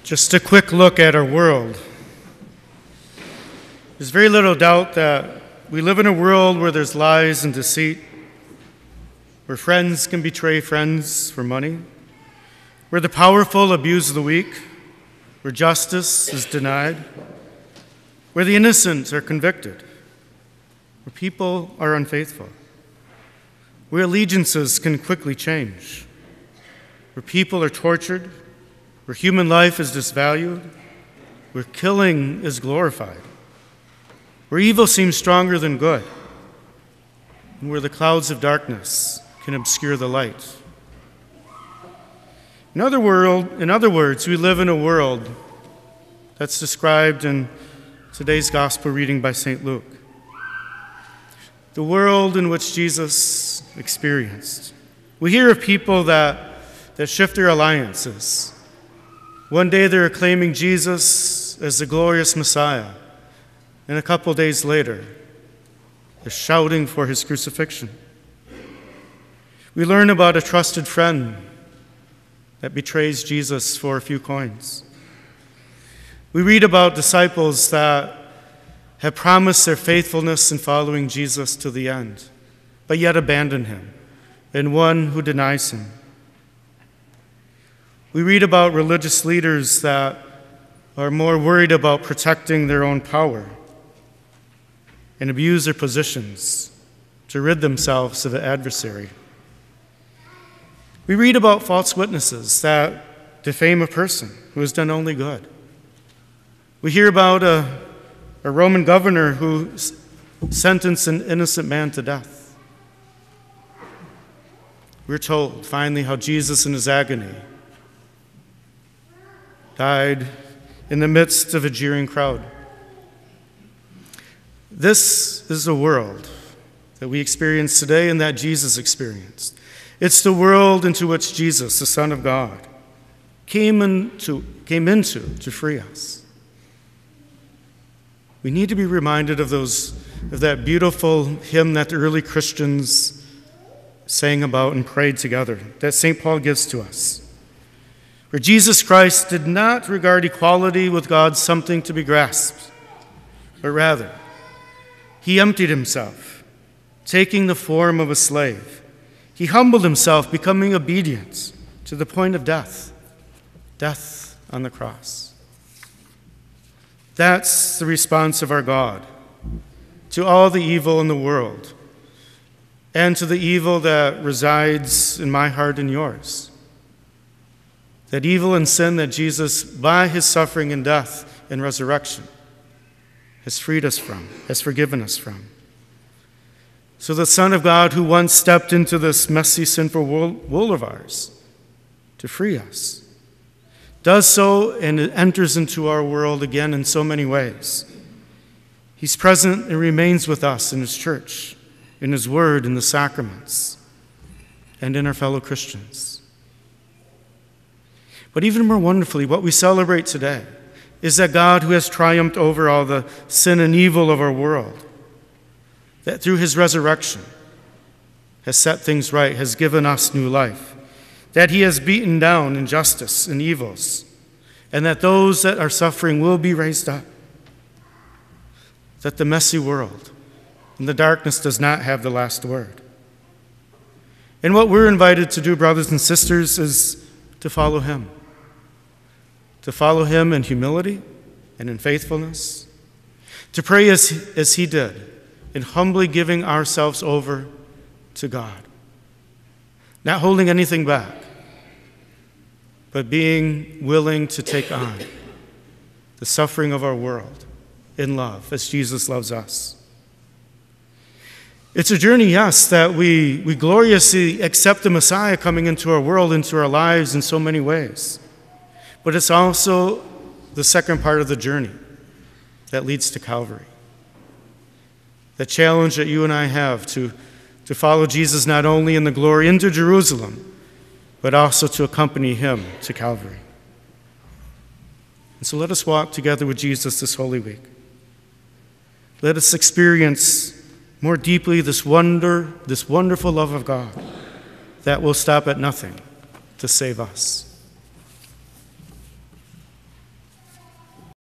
Just a quick look at our world. There's very little doubt that we live in a world where there's lies and deceit, where friends can betray friends for money, where the powerful abuse the weak, where justice is denied, where the innocent are convicted, where people are unfaithful, where allegiances can quickly change, where people are tortured, where human life is disvalued, where killing is glorified, where evil seems stronger than good, and where the clouds of darkness can obscure the light. In other words, we live in a world that's described in today's gospel reading by St. Luke. The world in which Jesus experienced. We hear of people that shift their alliances. One day they're acclaiming Jesus as the glorious Messiah, and a couple days later, they're shouting for his crucifixion. We learn about a trusted friend that betrays Jesus for a few coins. We read about disciples that have promised their faithfulness in following Jesus to the end, but yet abandon him, and one who denies him. We read about religious leaders that are more worried about protecting their own power and abuse their positions to rid themselves of the adversary. We read about false witnesses that defame a person who has done only good. We hear about a Roman governor who sentenced an innocent man to death. We're told, finally, how Jesus in his agony died in the midst of a jeering crowd. This is the world that we experience today and that Jesus experienced. It's the world into which Jesus, the Son of God, came into to free us. We need to be reminded of that beautiful hymn that the early Christians sang about and prayed together, that St. Paul gives to us, where Jesus Christ did not regard equality with God something to be grasped, but rather, he emptied himself, taking the form of a slave. He humbled himself, becoming obedient to the point of death on the cross. That's the response of our God to all the evil in the world and to the evil that resides in my heart and yours. That evil and sin that Jesus, by his suffering and death and resurrection, has freed us from, has forgiven us from. So the Son of God, who once stepped into this messy, sinful world of ours to free us, does so and enters into our world again in so many ways. He's present and remains with us in his church, in his word, in the sacraments, and in our fellow Christians. But even more wonderfully, what we celebrate today is that God, who has triumphed over all the sin and evil of our world, that through his resurrection has set things right, has given us new life, that he has beaten down injustice and evils, and that those that are suffering will be raised up, that the messy world and the darkness does not have the last word. And what we're invited to do, brothers and sisters, is to follow him. To follow him in humility and in faithfulness. To pray as he did, in humbly giving ourselves over to God. Not holding anything back, but being willing to take on the suffering of our world in love, as Jesus loves us. It's a journey, yes, that we gloriously accept the Messiah coming into our world, into our lives in so many ways. But it's also the second part of the journey that leads to Calvary. The challenge that you and I have to follow Jesus not only in the glory into Jerusalem, but also to accompany him to Calvary. And so let us walk together with Jesus this Holy Week. Let us experience more deeply this wonderful love of God that will stop at nothing to save us.